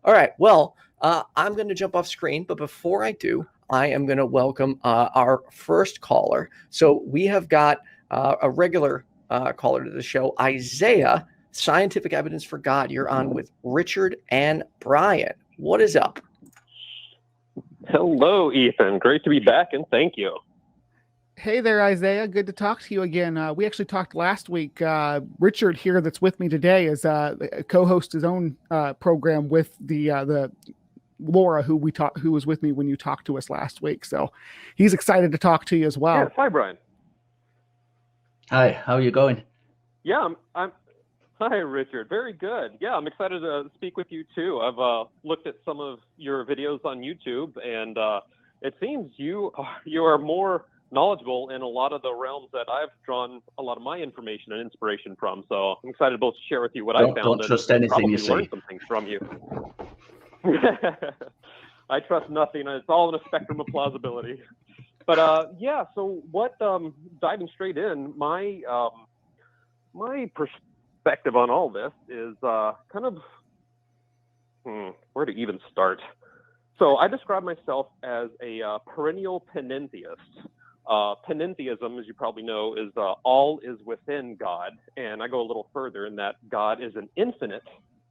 All right. Well, I'm going to jump off screen, but before I do, I am going to welcome our first caller. So we have got a regular caller to the show, Isaiah, Scientific Evidence for God. You're on with Richard and Brian. What is up? Hello, Ethan. Great to be back, and thank you. Hey there, Isaiah. Good to talk to you again. We actually talked last week. Richard here, that's with me today, is co-host his own program with the Laura, who was with me when you talked to us last week. So he's excited to talk to you as well. Yes, hi, Brian. Hi, how are you going? Yeah, I'm. Hi, Richard. Very good. Yeah, I'm excited to speak with you too. I've looked at some of your videos on YouTube, and it seems you are more knowledgeable in a lot of the realms that I've drawn a lot of my information and inspiration from. So I'm excited to both share with you what I found. Don't trust anything you see. Learn some things from you. I trust nothing. It's all in a spectrum of plausibility. But yeah, so what? Diving straight in, my perspective on all this is kind of where to even start. So I describe myself as a perennial panentheist. Panentheism, as you probably know, is all is within God, and I go a little further in that God is an infinite,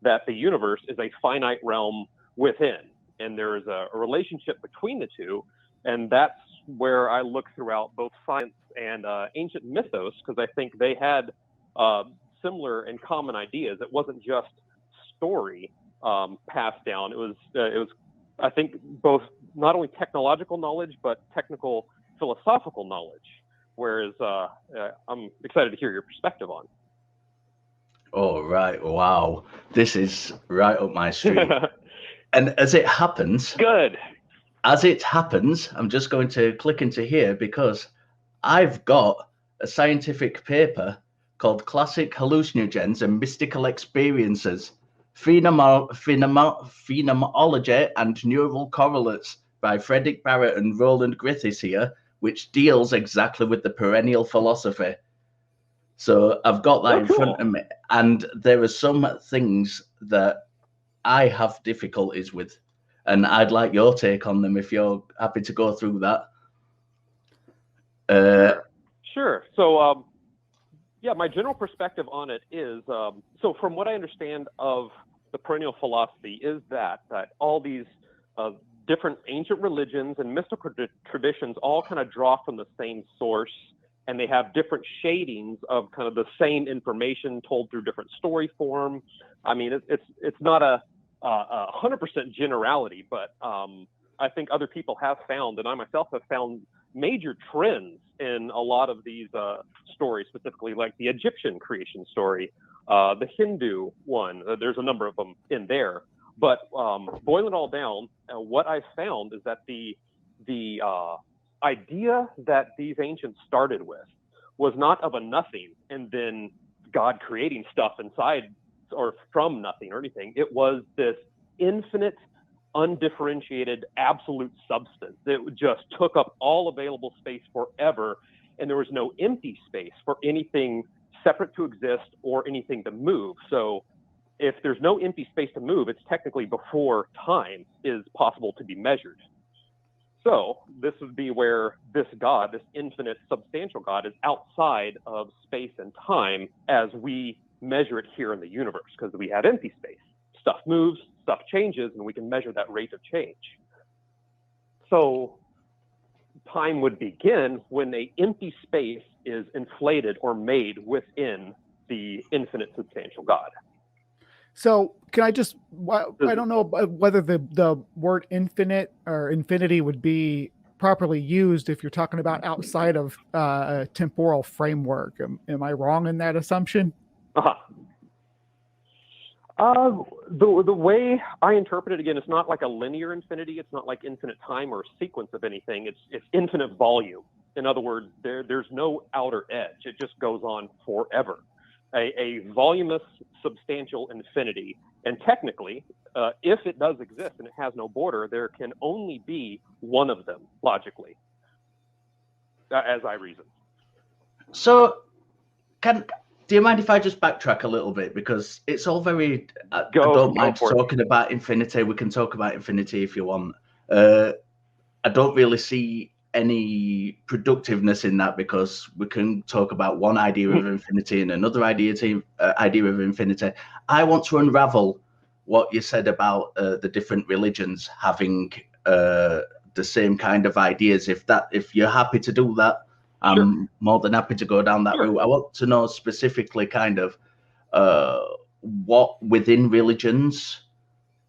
that the universe is a finite realm within, and there is a relationship between the two, and that's where I look throughout both science and ancient mythos, because I think they had similar and common ideas. It wasn't just story passed down. It was I think both not only technological knowledge but technical philosophical knowledge. Whereas I'm excited to hear your perspective on. Oh right, wow, this is right up my street. And as it happens, I'm just going to click into here because I've got a scientific paper called Classic Hallucinogens and Mystical Experiences, Phenomenology and Neural Correlates by Frederick Barrett and Roland Griffiths here, which deals exactly with the perennial philosophy. So I've got that in front of me, and there are some things that I have difficulties with, and I'd like your take on them if you're happy to go through that. Sure. So, yeah, my general perspective on it is, so from what I understand of the perennial philosophy is that all these different ancient religions and mystical traditions all kind of draw from the same source, and they have different shadings of kind of the same information told through different story form. I mean, it's not a 100% generality, but I think other people have found, and I myself have found, major trends in a lot of these stories, specifically like the Egyptian creation story, the Hindu one. There's a number of them in there. But boiling it all down, what I found is that the idea that these ancients started with was not of a nothing and then God creating stuff inside or from nothing or anything. It was this infinite, undifferentiated, absolute substance. It just took up all available space forever, and there was no empty space for anything separate to exist or anything to move. So if there's no empty space to move, it's technically before time is possible to be measured. So this would be where this God, this infinite substantial God, is outside of space and time as we measure it here in the universe, because we have empty space. Stuff moves, stuff changes, and we can measure that rate of change. So time would begin when an empty space is inflated or made within the infinite substantial God. So can I just, I don't know whether the word infinite or infinity would be properly used if you're talking about outside of a temporal framework. Am I wrong in that assumption? The way I interpret it, again, it's not like a linear infinity. It's not like infinite time or a sequence of anything. It's infinite volume. In other words, there's no outer edge. It just goes on forever. A voluminous, substantial infinity. And technically, if it does exist and it has no border, there can only be one of them, logically, as I reason. So, Do you mind if I just backtrack a little bit? Because it's all very... I don't mind talking about infinity. We can talk about infinity if you want. I don't really see any productiveness in that, because we can talk about one idea of infinity and another idea of infinity. I want to unravel what you said about the different religions having the same kind of ideas. If you're happy to do that, I'm more than happy to go down that route. I want to know specifically kind of what within religions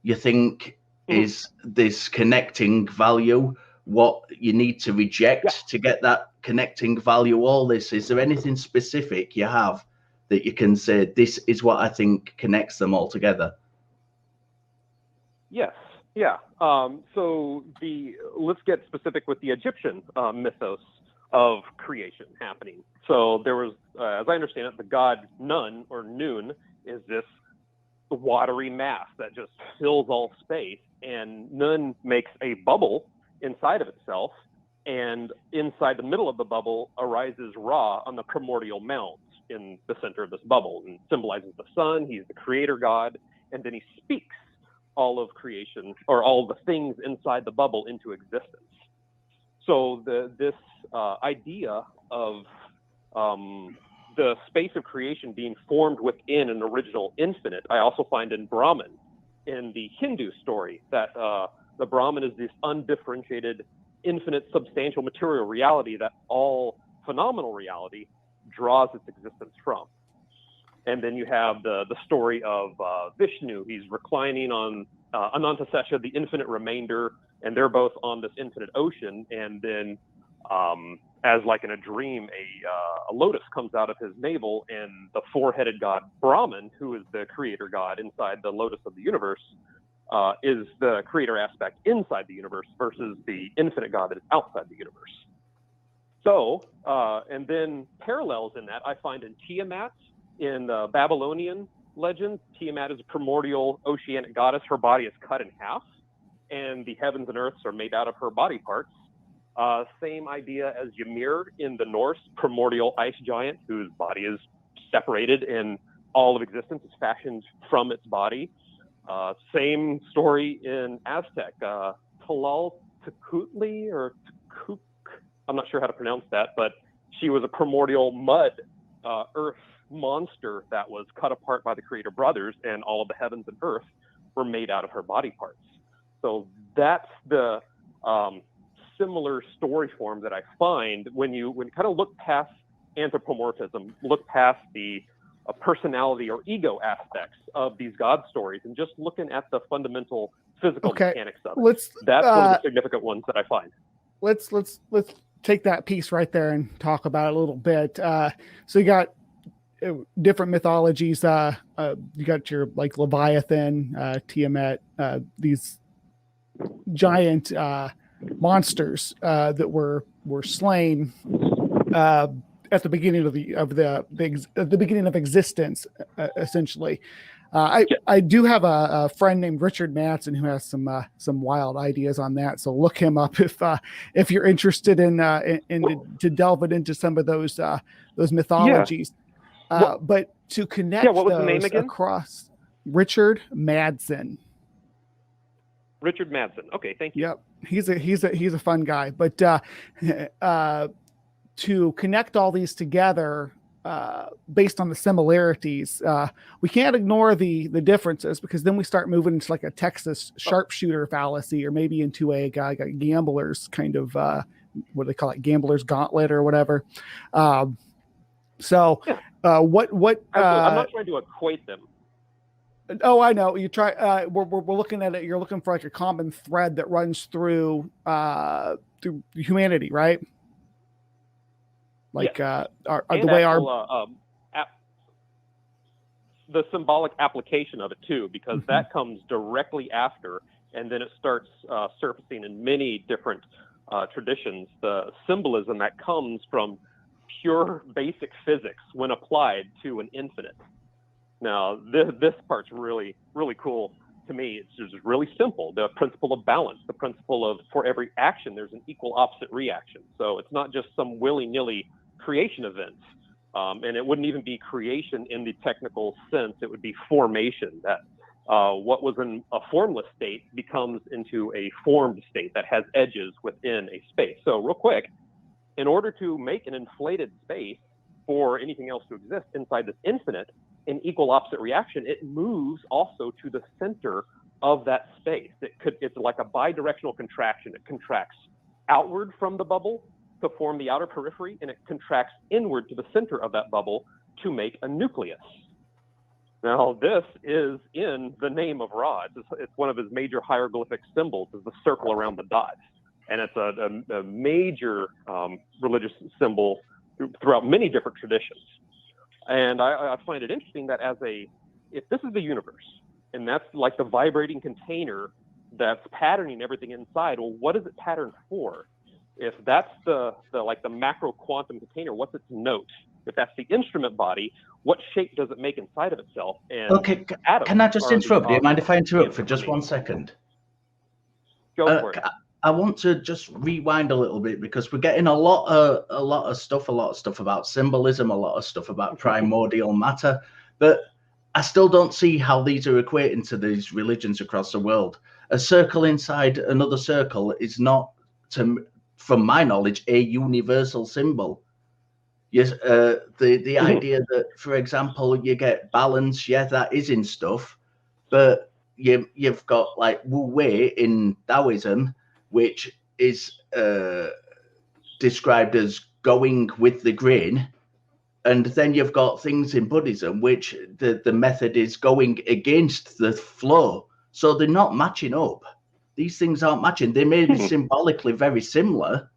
you think is this connecting value, what you need to reject to get that connecting value, all this. Is there anything specific you have that you can say, this is what I think connects them all together? Yes. Yeah. So let's get specific with the Egyptian mythos of creation happening. So there was, as I understand it, the god Nun, or Noon, is this watery mass that just fills all space, and Nun makes a bubble inside of itself, and inside the middle of the bubble arises Ra on the primordial mounds in the center of this bubble, and symbolizes the sun. He's the creator god, and then he speaks all of creation, or all the things inside the bubble, into existence. So this idea of the space of creation being formed within an original infinite, I also find in Brahman, in the Hindu story, that the Brahman is this undifferentiated, infinite, substantial material reality that all phenomenal reality draws its existence from. And then you have the story of Vishnu. He's reclining on Anantasesha, the infinite remainder, and they're both on this infinite ocean. And then, as like in a dream, a lotus comes out of his navel, and the four-headed god Brahman, who is the creator god inside the lotus of the universe, is the creator aspect inside the universe versus the infinite God that is outside the universe. So, and then parallels in that I find in Tiamat, in the Babylonian legends. Tiamat is a primordial oceanic goddess. Her body is cut in half, and the heavens and earths are made out of her body parts. Same idea as Ymir in the Norse, primordial ice giant whose body is separated and all of existence is fashioned from its body. Same story in Aztec, Tlaltecutli or Tkuk, I'm not sure how to pronounce that, but she was a primordial mud earth monster that was cut apart by the creator brothers, and all of the heavens and earth were made out of her body parts. So that's the similar story form that I find when you kind of look past anthropomorphism, look past the personality or ego aspects of these god stories, and just looking at the fundamental physical mechanics of it. That's one of the significant ones that I find. Let's take that piece right there and talk about it a little bit. So you got different mythologies. You got your like Leviathan, Tiamat, these giant monsters that were slain at the beginning of the beginning of existence, essentially. I do have a friend named Richard Matson who has some wild ideas on that. So look him up if you're interested in to delve it into some of those mythologies. But to connect what was the name again? Across Richard Madsen. Richard Madsen. Okay, thank you. Yep, he's a fun guy. But to connect all these together based on the similarities, we can't ignore the differences, because then we start moving into like a Texas sharpshooter fallacy, or maybe into a gambler's kind of what do they call it, gambler's gauntlet or whatever. What I'm not trying to equate them. Oh, I know. You try. We're looking at it. You're looking for like a common thread that runs through humanity, right? Like the way the symbolic application of it too, because that comes directly after, and then it starts surfacing in many different traditions. The symbolism that comes from pure basic physics when applied to an infinite. Now, this part's really, really cool to me. It's just really simple. The principle of balance, the principle of for every action, there's an equal opposite reaction. So it's not just some willy-nilly creation event. And it wouldn't even be creation in the technical sense. It would be formation, that what was in a formless state becomes into a formed state that has edges within a space. So real quick, in order to make an inflated space for anything else to exist inside this infinite, in equal opposite reaction, it moves also to the center of that space. It's like a bidirectional contraction. It contracts outward from the bubble to form the outer periphery, and it contracts inward to the center of that bubble to make a nucleus. Now, this is in the name of Ra. It's one of his major hieroglyphic symbols, is the circle around the dot. And it's a major religious symbol throughout many different traditions. And I find it interesting that if this is the universe, and that's like the vibrating container that's patterning everything inside, well, what is it patterned for? If that's the macro quantum container, what's its note? If that's the instrument body, what shape does it make inside of itself? And okay, can I just interrupt? Do you mind if I interrupt for just 1 second? Go for it. I want to just rewind a little bit, because we're getting a lot of stuff about symbolism, a lot of stuff about primordial matter, but I still don't see how these are equating to these religions across the world. A circle inside another circle is not, from my knowledge, a universal symbol. Yes, the idea that, for example, you get balance, yeah, that is in stuff, but you've got like Wu Wei in Taoism, which is described as going with the grain, and then you've got things in Buddhism which the method is going against the flow, so they're not matching up. These things aren't matching. They may be symbolically very similar,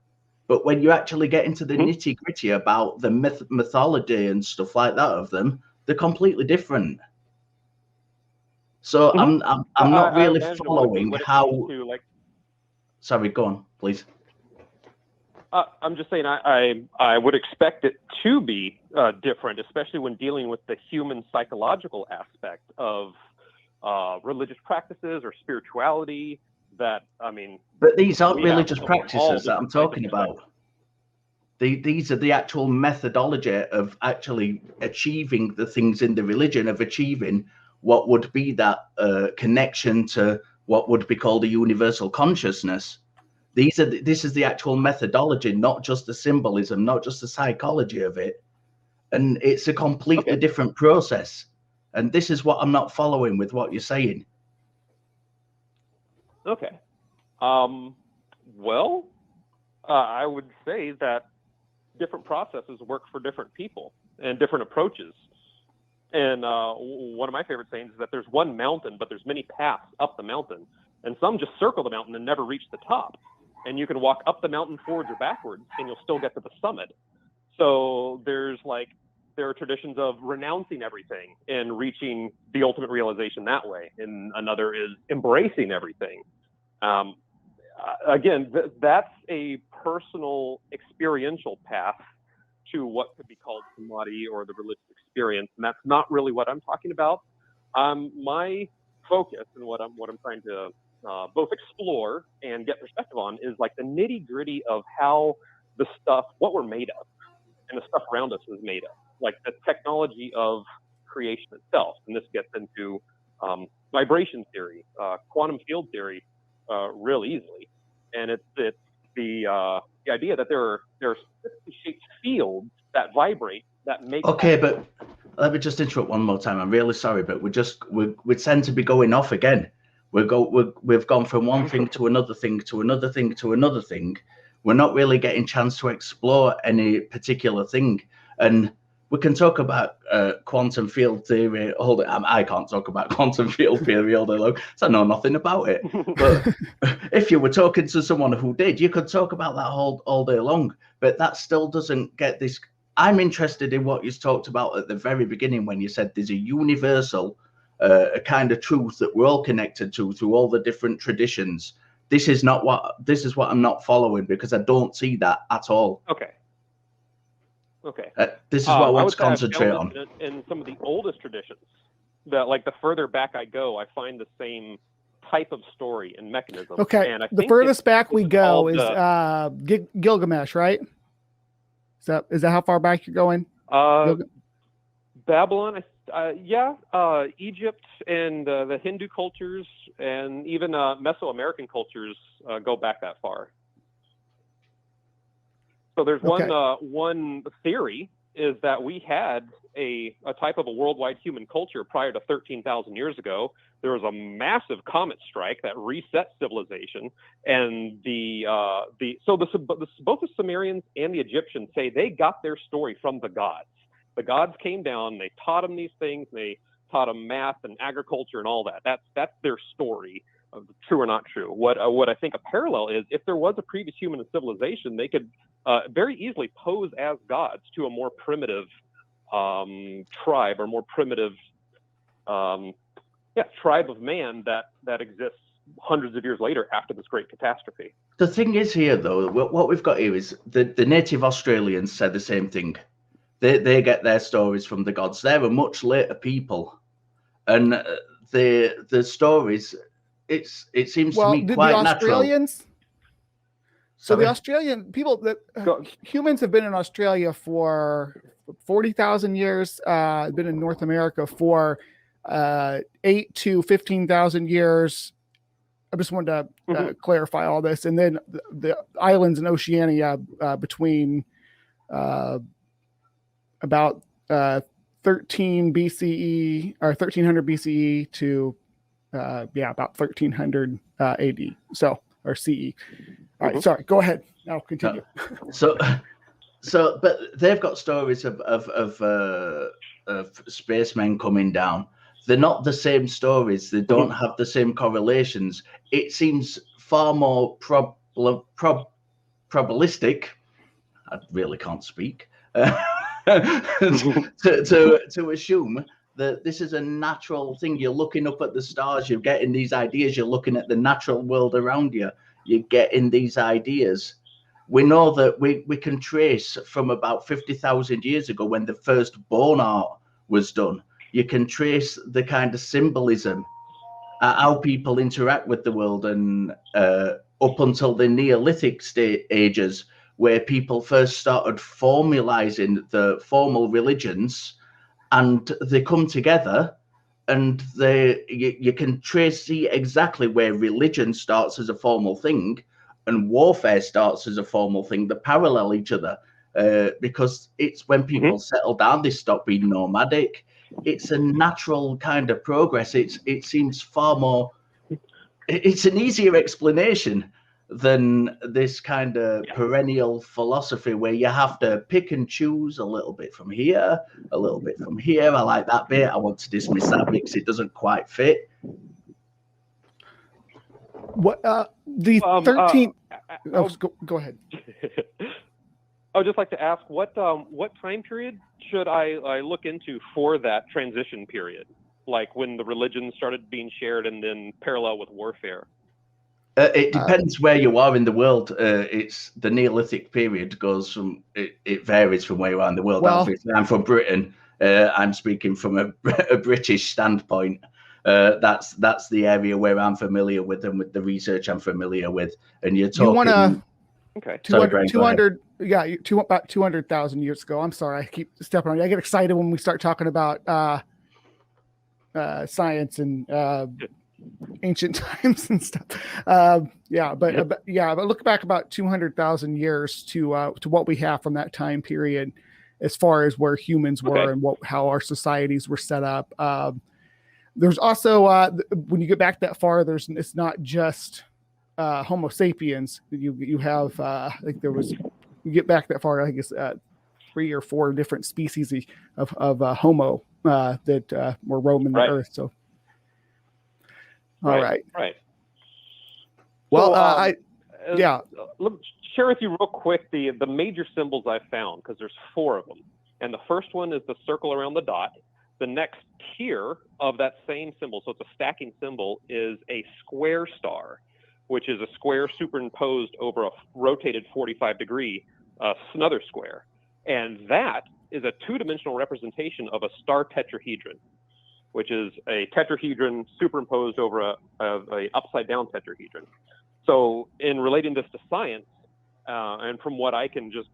but when you actually get into the nitty gritty about the mythology and stuff like that of them, they're completely different. So I'm not really following how. Sorry, go on, please. I'm just saying I would expect it to be different, especially when dealing with the human psychological aspect of religious practices or spirituality. But these aren't religious practices that I'm talking about. These are the actual methodology of actually achieving the things in the religion, of achieving what would be that connection to what would be called a universal consciousness. This is the actual methodology, not just the symbolism, not just the psychology of it. And it's a completely different process. And this is what I'm not following with what you're saying. Okay. Well, I would say that different processes work for different people and different approaches. And one of my favorite sayings is that there's one mountain, but there's many paths up the mountain. And some just circle the mountain and never reach the top. And you can walk up the mountain forwards or backwards, and you'll still get to the summit. So there are traditions of renouncing everything and reaching the ultimate realization that way. And another is embracing everything. Again, that's a personal experiential path to what could be called samadhi or the religious experience, and that's not really what I'm talking about. My focus and what I'm trying to both explore and get perspective on is like the nitty gritty of how the stuff, what we're made of, and the stuff around us is made of, like the technology of creation itself. And this gets into vibration theory, quantum field theory, real easily. And it's the idea that there are specifically shaped fields that vibrate that make. Okay, but let me just interrupt one more time. I'm really sorry, but we tend to be going off again. We've gone from one thing to another thing to another thing to another thing. We're not really getting chance to explore any particular thing. And we can talk about quantum field theory. I can't talk about quantum field theory all day long, so I know nothing about it. But if you were talking to someone who did, you could talk about that all day long. But that still doesn't get this. I'm interested in what you talked about at the very beginning when you said there's a universal a kind of truth that we're all connected to through all the different traditions. This is what I'm not following, because I don't see that at all. Okay. This is what I want to concentrate on. In some of the oldest traditions, that like the further back I go, I find the same type of story and mechanism. Okay. And the furthest back we go is Gilgamesh, right? Is that how far back you're going? Babylon, Egypt and the Hindu cultures and even Mesoamerican cultures go back that far. So there's one theory is that we had a type of a worldwide human culture prior to 13,000 years ago. There was a massive comet strike that reset civilization, and both the Sumerians and the Egyptians say they got their story from the gods. The gods came down, they taught them these things, they taught them math and agriculture and all that. That's their story, true or not true. What I think a parallel is, if there was a previous human civilization, they could very easily pose as gods to a more primitive tribe or more primitive tribe of man that exists hundreds of years later after this great catastrophe. The thing is here, though, what we've got here is the native Australians said the same thing. They get their stories from the gods. They're a much later people, and the stories, it seems to me quite natural. Australians, so the Australian people, humans have been in Australia for 40,000 years. Been in North America for 8 to 15,000 years. I just wanted to clarify all this, and then the islands in Oceania between about 13 BCE or 1300 BCE to about 1300 AD. So, or CE. All right, sorry, go ahead. Now continue. So, but they've got stories of spacemen coming down. They're not the same stories. They don't have the same correlations. It seems far more probabilistic. I really can't speak. to assume that this is a natural thing. You're looking up at the stars, you're getting these ideas, you're looking at the natural world around you, you're getting these ideas. We know that we can trace from about 50,000 years ago when the first bone art was done. You can trace the kind of symbolism, how people interact with the world, and up until the Neolithic ages, where people first started formalizing the formal religions, and they come together, and you can see exactly where religion starts as a formal thing and warfare starts as a formal thing. They parallel each other because it's when people settle down, they stop being nomadic. It's a natural kind of progress. It seems far more, it's an easier explanation than this kind of perennial philosophy where you have to pick and choose a little bit from here, a little bit from here. I like that bit. I want to dismiss that because it doesn't quite fit. What the 13th? Go ahead. I would just like to ask what time period should I look into for that transition period, like when the religions started being shared and then parallel with warfare? It depends where you are in the world. It's the Neolithic period goes from it varies from where you are in the world. Well, I'm from Britain. I'm speaking from a British standpoint. That's the area where I'm familiar with and with the research I'm familiar with. And you're talking. You want to? Okay. 200 about 200,000 years ago. I'm sorry, I keep stepping on you. I get excited when we start talking about science and ancient times and stuff. But look back about 200,000 years to what we have from that time period, as far as where humans were and how our societies were set up. There's also when you get back that far, it's not just Homo sapiens. You have I think there was, you get back that far, I guess 3 or 4 different species of Homo that were roaming the earth. So all right. Well, let me share with you real quick the major symbols I found, because there's 4 of them. And the first one is the circle around the dot. The next tier of that same symbol, so it's a stacking symbol, is a square star, which is a square superimposed over a rotated 45-degree another square. And that is a 2-dimensional representation of a star tetrahedron, which is a tetrahedron superimposed over a upside-down tetrahedron. So in relating this to science, and from what I can just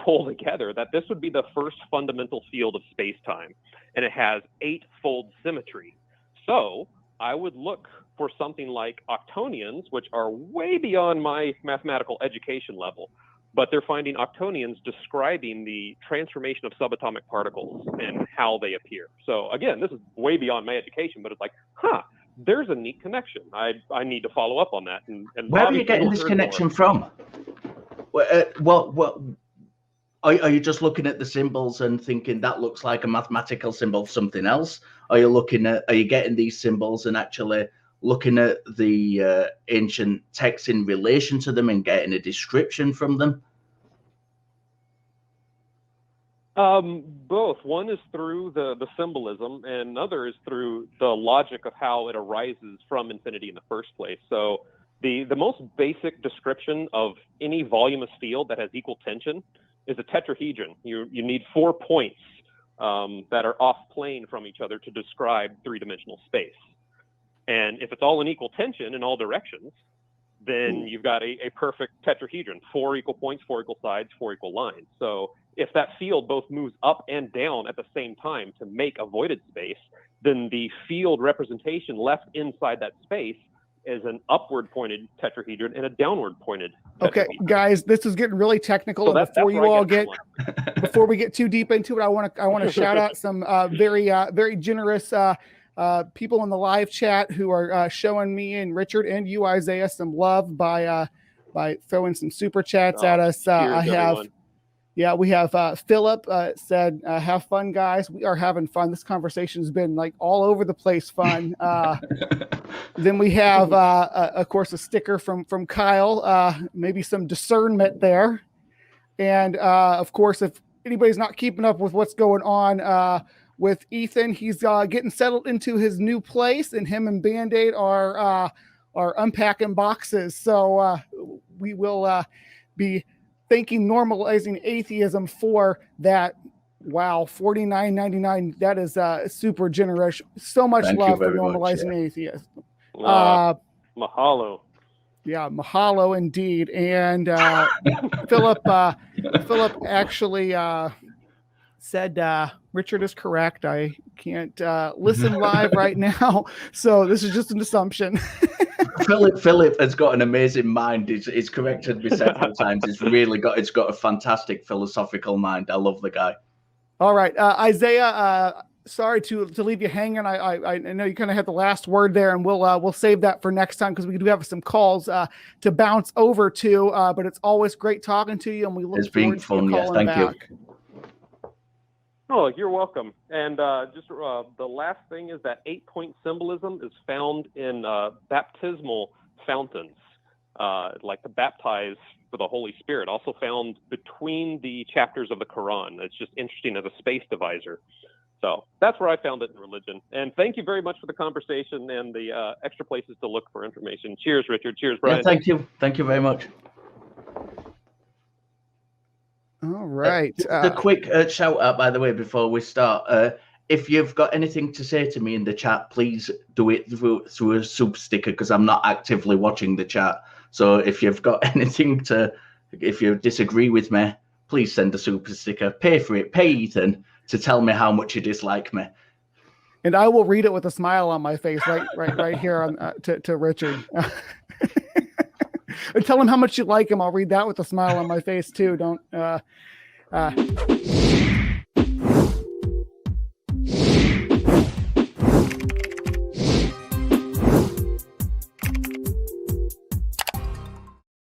pull together that this would be the first fundamental field of space-time, and it has 8-fold symmetry. So I would look for something like octonions, which are way beyond my mathematical education level, but they're finding octonions describing the transformation of subatomic particles and how they appear. So again, this is way beyond my education, but it's like, there's a neat connection. I need to follow up on that. And where are you getting this connection from? What are you just looking at the symbols and thinking that looks like a mathematical symbol of something else? Are you getting these symbols and actually looking at the ancient texts in relation to them and getting a description from them? Both. One is through the symbolism, and another is through the logic of how it arises from infinity in the first place. So the most basic description of any voluminous field that has equal tension is a tetrahedron. You need 4 points that are off plane from each other to describe three-dimensional space. And if it's all in equal tension in all directions, then you've got a perfect tetrahedron, 4 equal points, 4 equal sides, 4 equal lines. So if that field both moves up and down at the same time to make a voided space, then the field representation left inside that space is an upward pointed tetrahedron and a downward pointed tetrahedron. Okay, guys, this is getting really technical. So before we get too deep into it, I want to shout out some very generous people in the live chat who are showing me and Richard and you, Isaiah, some love by throwing some super chats at us. We have Philip said, have fun, guys. We are having fun. This conversation's been like all over the place fun. Then we have, of course, a sticker from Kyle, maybe some discernment there. And of course, if anybody's not keeping up with what's going on with Ethan, he's getting settled into his new place, and him and Bandaid are unpacking boxes. So we will be thanking Normalizing Atheism for that. Wow, $49.99. That is super generous. So much love for Normalizing Atheism. Mahalo. Yeah, mahalo indeed. And Philip actually said Richard is correct. I can't listen live right now, so this is just an assumption. Philip has got an amazing mind. He's corrected me several times. It's got a fantastic philosophical mind. I love the guy. All right, Isaiah. Sorry to leave you hanging. I know you kind of had the last word there, and we'll save that for next time because we do have some calls to bounce over to. But it's always great talking to you, and we look forward to you calling back. You. Oh, you're welcome. And just the last thing is that 8-point symbolism is found in baptismal fountains, like to baptize for the Holy Spirit, also found between the chapters of the Quran. It's just interesting as a space divisor. So that's where I found it in religion. And thank you very much for the conversation and the extra places to look for information. Cheers, Richard. Cheers, Brian. Yeah, thank you. Thank you very much. All right. The quick shout out, by the way, before we start. If you've got anything to say to me in the chat, please do it through a super sticker because I'm not actively watching the chat. So if you've got anything if you disagree with me, please send a super sticker. Pay for it. Pay Ethan to tell me how much you dislike me. And I will read it with a smile on my face, right here on to Richard. And tell him how much you like him. I'll read that with a smile on my face too. Don't.